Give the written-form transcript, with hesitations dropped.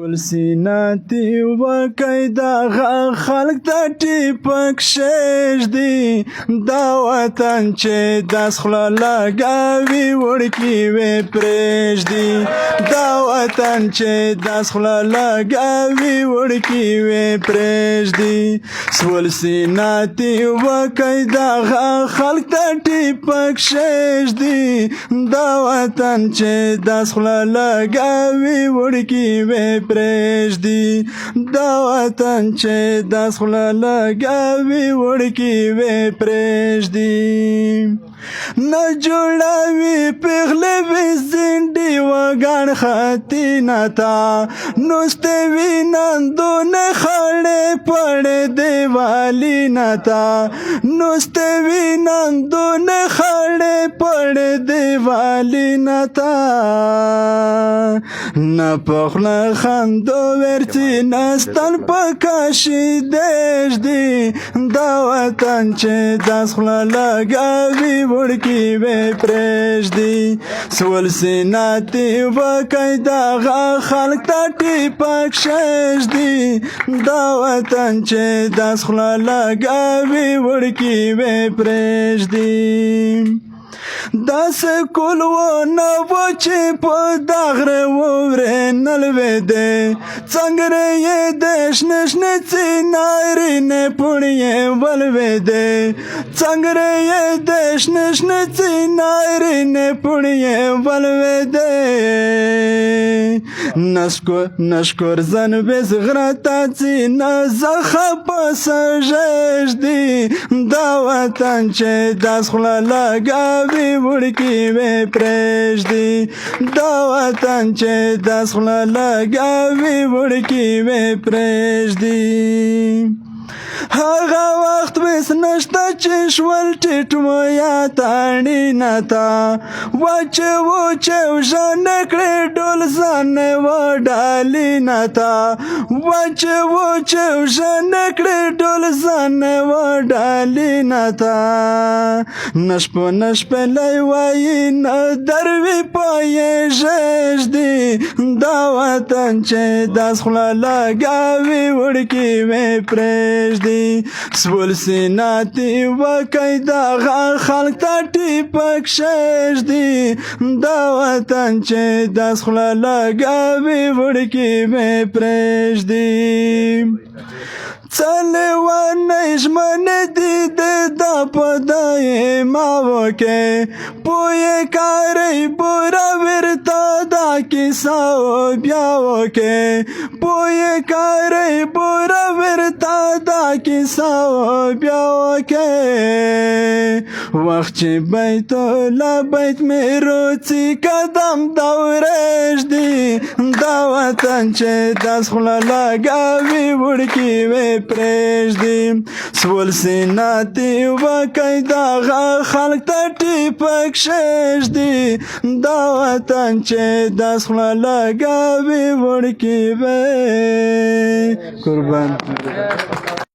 ولسیناتی وکی دا خلق تا ټیپک شیش دی دا وطن چې داس خوله لګاوي وړکي وې پرېږدي دا وطن چې داس خوله لګاوي وړکي وې پرېږدي ولسیناتی وکی دا خلق تا ټیپک شیش دی دا وطن چې داس خوله لګاوي وړکي وې پرېږدي دا وطن چې داس خوله لګاوي وړکي وې پرېږدي نه جوړوي پیغلې وي زنډې وګڼ خطینه تا نوستې وي نندونه خړې پړې دیوالینه تا نوستې وي نندونه خړې پړې دیوالینه تا نه په خوله خندو ورځي نستن په کاشي دېږدي دا وطن چې داس خوله لګاوي وړکي وې پرېږدي ولسیناتی وکی دا خلق تا ټیپک شیش دی دا وطن چې داس خوله لګاوي وړکي وې پرېږدي داسې کول ونه و چې په دغره وورې نه لوېدې څنګره یې د شنه شنه څینارینې پوڼې ولوېدې څنګره یې د شنه شنه څینارینې پوڼې ولوېدې نشکر زن بز غره ته ځینه زخه په سږږدي دا وطن چې داس خوله لګاوي وړکي وې پرېږدي دا وطن چې داس خوله لګاوي وړکي وې پرېږدي هغه وخت وس نشته چې شول ټیټ ویا تاړینه تا واچه وژنه کړې ډول ځان وډالینه تا واچه وژنه کړې ډول ځان وډالینه تا نشپه لای وایي نه دروي پایې ژږدي دا وطن چې داس خوله لګاوي وړکي وې پرېږدي ولسیناتی وکی دا خلق تا ټیپک شیش دی دا وطن چې داس خوله لګاوي وړکي وې پرېږدي څلېوانۍ ژمنې دي دا په دایماوو کې پوهې کارۍ بوره ورته دا کیسه بیاوو کې پوهې کارۍ بوره ورته دا کیسه بیاوو کې وخت چې بیت الله بیت مې روڅي قدم دا ورېږدي دا وطن چې داس خوله لګاوي وړکي وې پرېږدي ولسیناتی وکی دا خلق تا ټیپک شیش دی دا وطن چې داس خوله لګاوي وړکي وې قربان